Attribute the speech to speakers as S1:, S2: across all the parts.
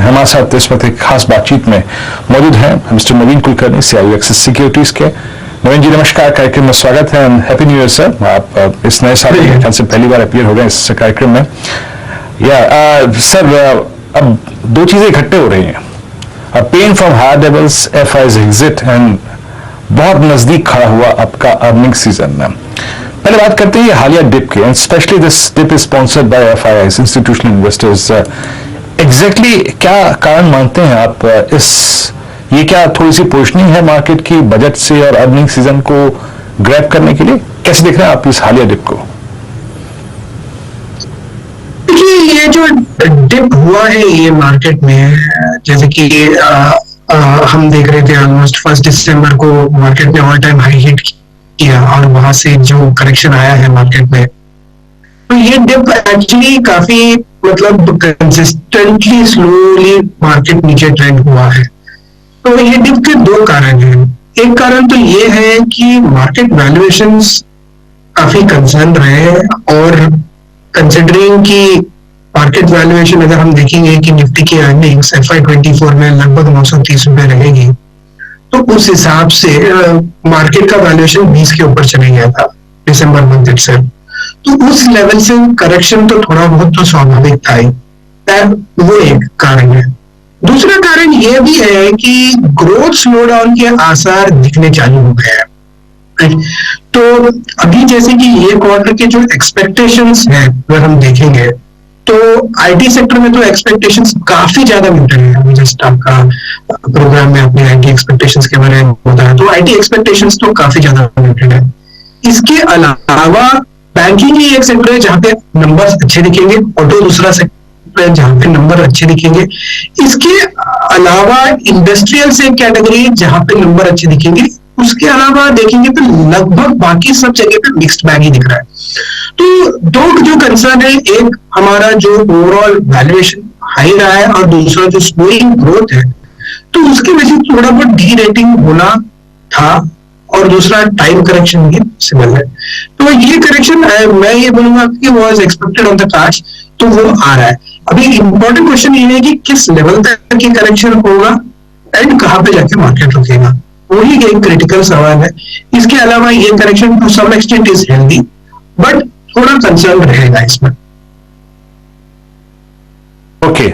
S1: हमारे साथ इस वक्त एक खास बातचीत में मौजूद हैं मिस्टर नवीन कुलकर्णी, CIO एक्सिस सिक्योरिटीज के। नवीन जी नमस्कार, कार्यक्रम में स्वागत है and happy new year sir. आप इस नए साल के ख्याल से पहली बार अपीयर हो गए इस कार्यक्रम में। सर अब दो चीजें इकट्ठे हो रही हैं, pain from higher levels, FI's exit end बहुत नजदीक खड़ा हुआ आपका अर्निंग सीजन। पहले बात करते हैं हालिया डिप की, and specially this dip is sponsored by FIIs, institutional investors. Exactly क्या कारण मानते हैं आप ये क्या थोड़ी सी पोजिशनिंग है मार्केट की बजट से और अर्निंग सीजन को ग्रैब करने के लिए? कैसे देख रहे हैं आप इस हालिया डिप को?
S2: देखिए, ये जो डिप हुआ है ये मार्केट में, जैसे कि हम देख रहे थे ऑलमोस्ट 1 दिसंबर को मार्केट ने ऑल टाइम हाई हिट किया और वहां से जो करेक्शन आया है मार्केट में, तो ये डिप एक्चुअली काफी मतलब कंसिस्टेंटली स्लोली मार्केट नीचे ट्रेंड हुआ है। तो ये डिप के दो कारण हैं। एक कारण तो ये है कि मार्केट वैल्यूएशंस काफी कंसर्न रहे हैं, और कंसिडरिंग कि मार्केट वैल्यूएशन अगर हम देखेंगे कि निफ्टी की अर्निंग्स FY24 में लगभग 930 रुपए रहेगी, तो उस हिसाब से मार्केट का वैल्यूएशन 20 के ऊपर चले गया था दिसंबर मंथ इटसेल्फ। तो उस लेवल से करेक्शन तो थोड़ा बहुत तो स्वाभाविक था ही, वो एक कारण है। दूसरा कारण यह भी है कि ग्रोथ स्लो डाउन के आसार दिखने चालू हो गए हैं। तो अभी जैसे कि ये क्वार्टर के जो एक्सपेक्टेशंस हैं अगर हम देखेंगे, तो IT सेक्टर में तो एक्सपेक्टेशंस काफी ज्यादा म्यूटेड है। अभी जस्ट आपका प्रोग्राम में अपने IT एक्सपेक्टेशंस के बारे में बताया, तो IT एक्सपेक्टेशंस तो काफी ज्यादा म्यूटेड है। इसके अलावा बैंकिंग ही एक सेक्टर है जहां पे नंबर्स अच्छे दिखेंगे, ऑटो दूसरा सेक्टर है जहां पे नंबर अच्छे दिखेंगे। इसके अलावा इंडस्ट्रियल से कैटेगरी जहां पे नंबर अच्छे दिखेंगे, उसके अलावा देखेंगे तो लगभग बाकी सब जगह पे मिक्स्ड बैग ही दिख रहा है। तो दो जो कंसर्न है, एक हमारा जो ओवरऑल वैल्यूएशन हाई रहा है और दूसरा जो स्लोइंग ग्रोथ है, तो उसकी वजह से थोड़ा बहुत डी रेटिंग होना था, और दूसरा टाइम करेक्शन भी सिमिलर है। तो ये करेक्शन मैं ये बोलूंगा कि was expected on the cards, तो वो आ रहा है। अभी इंपॉर्टेंट क्वेश्चन ये है कि किस लेवल तक की करेक्शन होगा एंड कहां पे जाके मार्केट रुकेगा, वही एक क्रिटिकल सवाल है। इसके अलावा ये correction to some extent is healthy, but थोड़ा कंसर्न रहेगा इसमें।
S1: ओके,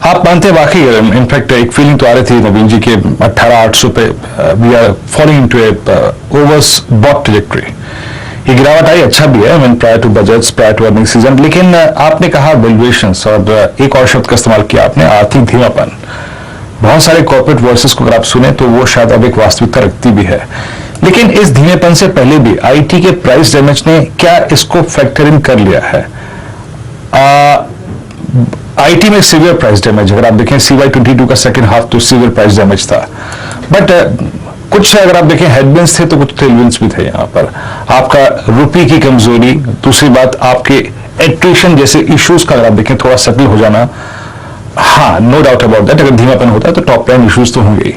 S1: आप मानते हैं वाकई, इनफैक्ट एक फीलिंग तो आ रही थी नवीन जी के 18,800 पे we are following into a overbought trajectory. ये गिरावट आई, अच्छा भी है when prior to budgets, prior to earning season, लेकिन आपने कहा वैल्यूएशंस और एक और शब्द का इस्तेमाल किया आपने, आर्थिक धीमापन। बहुत सारे कॉर्पोरेट वॉइसेस को अगर आप सुने तो वो शायद अब एक वास्तविकता रखती भी है, लेकिन इस धीमेपन से पहले भी IT के प्राइस डैमेज ने क्या इसको फैक्टर इन कर लिया है? IT में सीवियर प्राइस डैमेज, अगर आप देखें CY22 का सेकंड हाफ तो सीवियर प्राइस डैमेज था, बट कुछ अगर आप देखें हेडविंड्स थे तो कुछ टेलविंड्स भी थे। यहाँ पर आपका रुपये की कमजोरी, दूसरी बात आपके एट्रिशन जैसे इश्यूज का अगर आप देखें थोड़ा सेटल हो जाना, हाँ नो डाउट अबाउट दैट, अगर धीमापन होता है तो टॉप लाइन इश्यूज तो होंगे ही।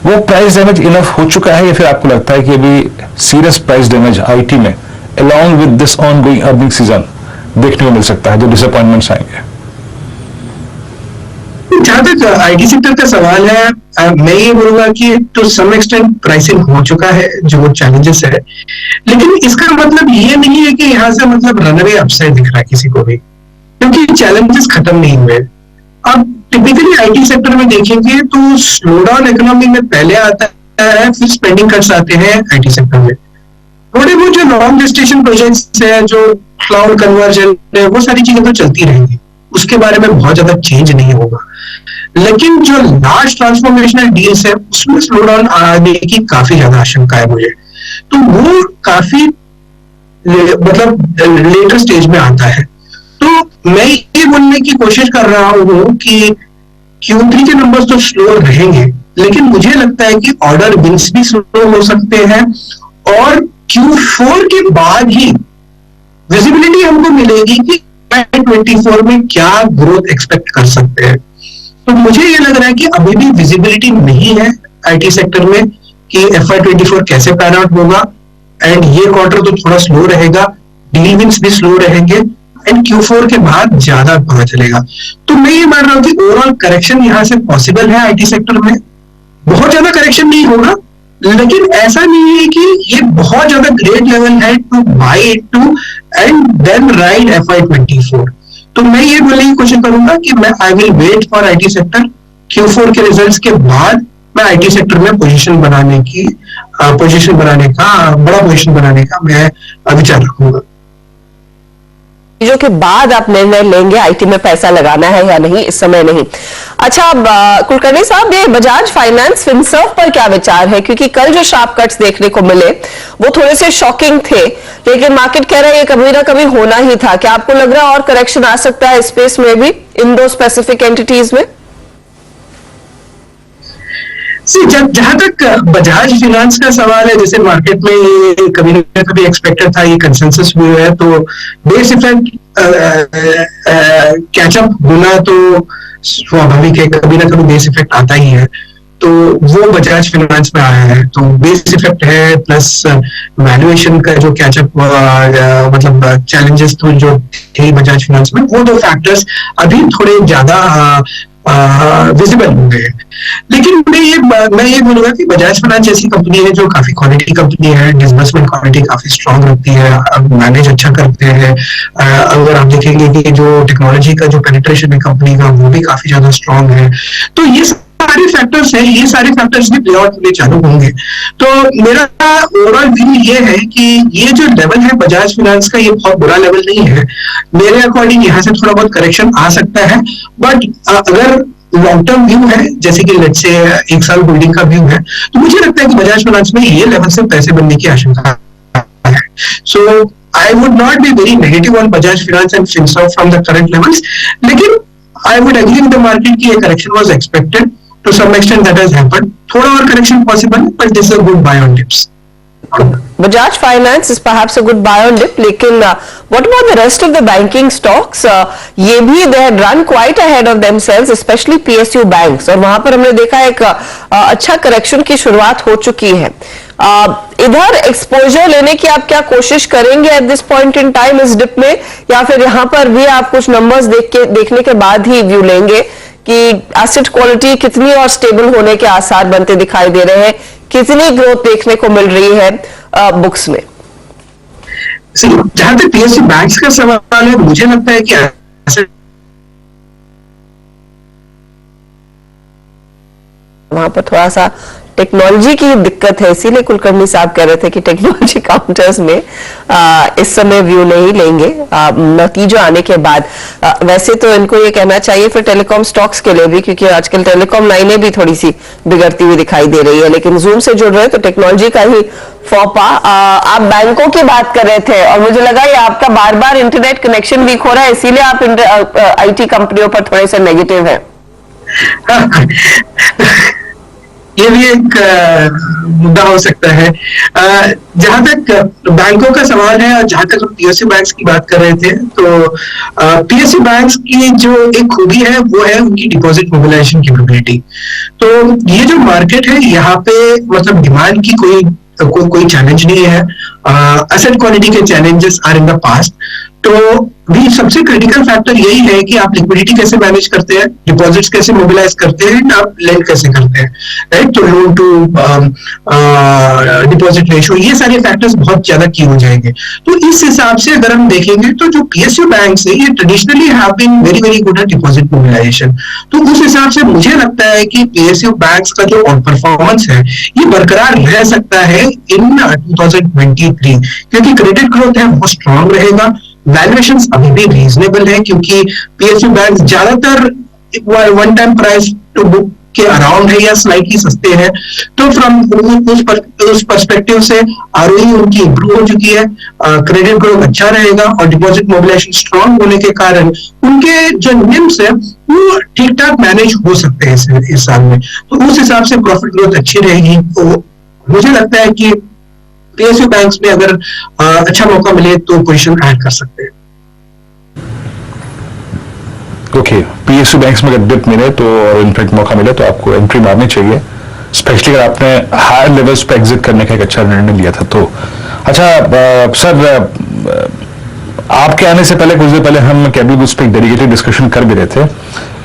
S1: वो प्राइस डैमेज इनफ हो चुका है या फिर आपको लगता है कि अभी सीरियस प्राइस डैमेज IT में along with this on going earning season देखने को मिल सकता है, जो डिसअपॉइंटमेंट्स आएंगे?
S2: जहां तक IT सेक्टर का सवाल है, मैं ये बोलूंगा कि टू सम एक्सटेंट प्राइसिंग हो चुका है जो चैलेंजेस है, लेकिन इसका मतलब ये नहीं है कि यहाँ से मतलब रनअवे अपसाइड दिख रहा है किसी को भी, क्योंकि चैलेंजेस खत्म नहीं हुए। अब टिपिकली IT सेक्टर में देखेंगे तो स्लो डाउन इकोनॉमी में पहले आता है, फिर स्पेंडिंग कट्स आते हैं IT सेक्टर में। थोड़े बहुत जो लॉन्ग जेस्टेशन प्रोजेक्ट्स है, जो क्लाउड कन्वर्जन है, वो सारी चीजें तो चलती रहेंगी, उसके बारे में बहुत ज्यादा चेंज नहीं होगा। लेकिन जो लार्ज ट्रांसफॉर्मेशनल डील्स है उसमें स्लो डाउन आने की काफी ज्यादा आशंका है मुझे, तो वो काफी मतलब लेटर स्टेज में आता है। तो मैं ये बोलने की कोशिश कर रहा हूं कि Q3 के नंबर्स तो स्लो रहेंगे, लेकिन मुझे लगता है कि ऑर्डर विंस भी स्लो हो सकते हैं, और Q4 के बाद ही विजिबिलिटी हमको मिलेगी कि 24 में क्या ग्रोथ एक्सपेक्ट कर सकते हैं। तो मुझे ये लग रहा है कि अभी भी विजिबिलिटी नहीं है IT सेक्टर में कि FY24 कैसे पैन आउट होगा, एंड ये क्वार्टर तो थोड़ा स्लो रहेगा, डील विंस भी स्लो रहेंगे, एंड Q4 के बाद ज्यादा पता चलेगा। तो मैं ये मान रहा हूँ कि ओवरऑल करेक्शन यहाँ से पॉसिबल है आईटी सेक्टर में। बहुत ज्यादा करेक्शन नहीं होगा, लेकिन ऐसा नहीं है कि ये बहुत ज्यादा ग्रेट लेवल है to buy it to and then ride FY24। तो मैं ये बोलने की कोशिश करूंगा कि मैं I will wait for IT sector. Q4 के रिजल्ट्स के बाद मैं आईटी सेक्टर में पोजीशन बनाने का बड़ा पोजीशन बनाने का मैं विचार रखूंगा।
S3: चीजों के बाद आप निर्णय लेंगे आईटी में पैसा लगाना है या नहीं, इस समय नहीं। अच्छा, अब कुलकर्णी साहब, ये बजाज फाइनेंस फिनसर्व पर क्या विचार है? क्योंकि कल जो शार्प कट्स देखने को मिले वो थोड़े से शॉकिंग थे, लेकिन मार्केट कह रहा है ये कभी ना कभी होना ही था। क्या आपको लग रहा है और करेक्शन आ सकता है स्पेस में भी, इन दो स्पेसिफिक एंटिटीज में?
S2: जहां तक बजाज फाइनेंस का सवाल है, जैसे मार्केट में ये कभी ना कभी एक्सपेक्टेड था, ये कंसेंसस हुआ है, तो बेस इफेक्ट कैचअप होना तो स्वाभाविक है, कभी ना कभी बेस इफेक्ट आता ही है। तो वो बजाज फाइनेंस में आया है, तो बेस इफेक्ट है प्लस वैल्यूएशन का जो कैचअप मतलब चैलेंजेस तो जो थे बजाज फाइनेंस में, वो दो फैक्टर्स अभी थोड़े ज्यादा विजिबल हो गए। लेकिन मैं ये बोलूंगा कि बजाज फाइनेंस जैसी कंपनी है जो काफी क्वालिटी कंपनी है, डिसबर्समेंट क्वालिटी काफी स्ट्रांग रखती है, मैनेज अच्छा करते हैं। अगर आप देखेंगे कि जो टेक्नोलॉजी का जो पेनिट्रेशन है कंपनी का, वो भी काफी ज्यादा स्ट्रांग है। तो ये सारे फैक्टर्स हैं, ये सारे फैक्टर्स भी प्ले आउट होने चालू होंगे। तो मेरा ओवरऑल व्यू ये है कि ये जो लेवल है बजाज फाइनेंस का, ये बहुत बुरा लेवल नहीं है। मेरे अकॉर्डिंग यहाँ से थोड़ा बहुत करेक्शन आ सकता है, बट अगर लॉन्ग टर्म व्यू है, जैसे कि लेट्स से 1 साल होल्डिंग का व्यू है, तो मुझे लगता है कि बजाज फाइनेंस में ये लेवल से पैसे बनने की आशंका है। So I would not be very negative on Bajaj finance and Finserv from the current levels, लेकिन I would agree with the market कि ये correction was expected to some extent, that has happened. थोड़ा और correction possible, but this is a good buy on dips.
S3: Bajaj Finance is perhaps a good buy on dip, लेकिन what about the rest of the banking stocks? ये भी they had run quite ahead of themselves, especially PSU banks, और वहां पर हमने देखा एक अच्छा करेक्शन की शुरुआत हो चुकी है। इधर एक्सपोजर लेने की आप क्या कोशिश करेंगे at this point in time इस डिप में, या फिर यहां पर भी आप कुछ नंबर्स देखने के बाद ही व्यू लेंगे कि एसेट क्वालिटी कितनी और स्टेबल होने के आसार बनते दिखाई दे रहे हैं, कितनी ग्रोथ देखने को मिल रही है बुक्स में?
S2: जहां तक PSU बैंक्स का सवाल है, मुझे लगता है कि
S3: वहां पर थोड़ा सा टेक्नोलॉजी की दिक्कत है, इसीलिए कुलकर्णी साहब कह रहे थे कि टेक्नोलॉजी काउंटर्स में इस समय व्यू नहीं लेंगे नतीजा आने के बाद। वैसे तो इनको ये कहना चाहिए फिर टेलीकॉम स्टॉक्स के लिए भी, क्योंकि आजकल टेलीकॉम लाइनें भी थोड़ी सी बिगड़ती हुई दिखाई दे रही है, लेकिन जूम से जुड़ रहे तो टेक्नोलॉजी का ही फौपा। आप बैंकों की बात कर रहे थे और मुझे लगा ये आपका बार बार इंटरनेट कनेक्शन वीक हो रहा है, इसीलिए आप IT कंपनियों पर थोड़े से नेगेटिव है।
S2: ये भी एक मुद्दा हो सकता है। जहां तक बैंकों का सवाल है और जहां तक हम PSU बैंक्स की बात कर रहे थे, तो PSU बैंक्स की जो एक खूबी है वो है उनकी डिपॉजिट मोबिलाइजेशन कैपेबिलिटी। तो ये जो मार्केट है, यहाँ पे मतलब डिमांड की कोई चैलेंज नहीं है। एसेट क्वालिटी के challenges are in the past. तो भी सबसे क्रिटिकल फैक्टर यही है कि आप लिक्विडिटी कैसे मैनेज करते हैं, डिपॉजिट्स कैसे मोबिलाइज करते हैं, आप लेंड कैसे करते हैं, राइट? तो लोन टू डिपॉजिट रेशियो, ये सारे फैक्टर्स बहुत ज्यादा की हो जाएंगे। तो इस हिसाब से अगर हम देखेंगे तो जो PSU बैंक्स है, ये traditionally have been very very good at deposit mobilization. तो उस हिसाब से मुझे लगता है कि PSU बैंक्स का जो परफॉर्मेंस है, ये बरकरार रह सकता है इन 2023, क्योंकि क्रेडिट ग्रोथ है वो स्ट्रांग रहेगा, वैल्यूएशंस अभी भी रीजनेबल है, क्योंकि PSU बैंक ज्यादातर one time price to book के अराउंड है या स्लाइटली सस्ते हैं। तो फ्रॉम उस पर्सपेक्टिव से ROE उनकी इंप्रूव हो चुकी है, क्रेडिट ग्रोथ अच्छा रहेगा और डिपॉजिट मोबिलाइजेशन स्ट्रांग होने के कारण उनके जो निम्स है वो ठीक ठाक मैनेज हो सकते हैं इस साल में। तो उस हिसाब से प्रॉफिट ग्रोथ अच्छी रहेगी। तो मुझे लगता है कि PSU बैंक्स में अगर अच्छा मौका मिले तो पोजीशन ऐड कर सकते हैं।
S1: ओके, PSU बैंक्स में अगर डिप मिले तो और इनफैक्ट मौका मिले तो आपको एंट्री मारनी चाहिए, स्पेशली अगर आपने हायर लेवल्स पे एग्जिट करने का एक अच्छा निर्णय लिया था तो। अच्छा सर, आपके आने से पहले कुछ देर पहले हम कैपिटल गुड्स पे एक डेडिकेटेड डिस्कशन कर भी रहे थे,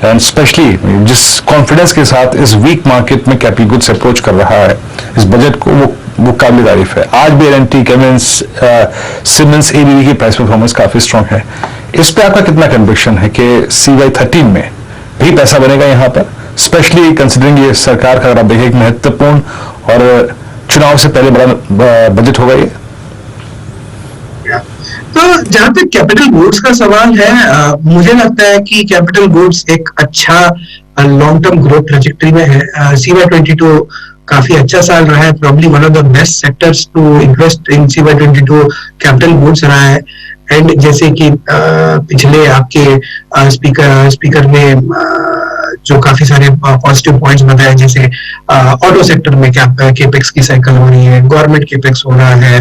S1: एंड स्पेशली जिस कॉन्फिडेंस के साथ इस वीक मार्केट में कैपिटल गुड्स अप्रोच कर रहा है इस बजट को, वो काबिल तारीफ है। आज भी एल&टी, केमिंस, सिमेंस, एबीबी की प्राइस परफॉर्मेंस काफी स्ट्रांग है। इस पे आपका कितना कन्विक्शन है कि CY13 में भी पैसा बनेगा यहाँ पर, स्पेशली कंसिडरिंग ये सरकार का अगर आप देखें एक महत्वपूर्ण और चुनाव से पहले बड़ा बजट होगा ये?
S2: तो जहां तक कैपिटल गुड्स का सवाल है, मुझे लगता है कि कैपिटल गुड्स एक अच्छा लॉन्ग टर्म ग्रोथ ट्रेजेक्टरी में है। CY22 काफी अच्छा साल रहा है, probably one of the best sectors to invest in CY22 capital goods रहा है। एंड जैसे कि पिछले आपके स्पीकर ने जो काफी सारे पॉजिटिव पॉइंट्स बताए, जैसे ऑटो सेक्टर में केपेक्स की साइकिल हो रही है, गवर्नमेंट केपेक्स हो रहा है,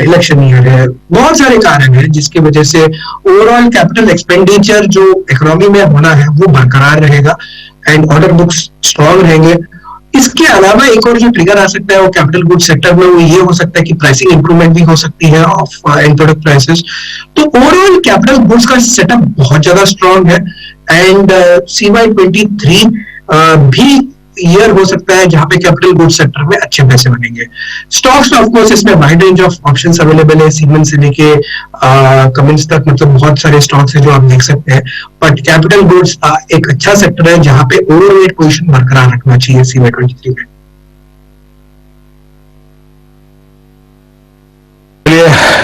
S2: इलेक्शन ईयर है, बहुत सारे कारण हैं जिसकी वजह से ओवरऑल कैपिटल एक्सपेंडिचर जो इकोनॉमी में होना है वो बरकरार रहेगा एंड ऑर्डर बुक्स स्ट्रॉन्ग रहेंगे। इसके अलावा एक और जो ट्रिगर आ सकता है वो कैपिटल गुड्स सेक्टर में वो ये हो सकता है कि प्राइसिंग इंप्रूवमेंट भी हो सकती है ऑफ एंड प्रोडक्ट प्राइसेस। तो ओवरऑल कैपिटल गुड्स का सेटअप बहुत ज्यादा स्ट्रॉन्ग है एंड CY23 भी ईयर हो सकता है जहां पे कैपिटल गुड्स सेक्टर में अच्छे पैसे बनेंगे। स्टॉक्स ऑफ कोर्स इसमें wide range of options available है, सीमेंस से लेके कमिंस तक, मतलब बहुत सारे स्टॉक्स हैं जो आप देख सकते हैं। बट कैपिटल गुड्स एक अच्छा सेक्टर है जहां पे ओवरवेट पोजीशन बरकरार रखना चाहिए CY23 में।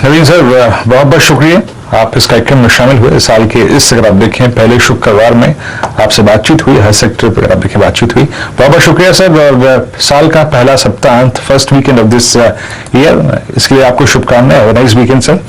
S1: नवीन सर, बहुत बहुत शुक्रिया आप इस कार्यक्रम में शामिल हुए। साल के इस, अगर आप देखें, पहले शुक्रवार में आपसे बातचीत हुई, हर सेक्टर पर अगर आप देखें बातचीत हुई। बहुत बहुत शुक्रिया सर, और साल का पहला सप्ताहांत, first weekend of this year, इसके लिए आपको शुभकामनाएं और नाइस वीकेंड सर।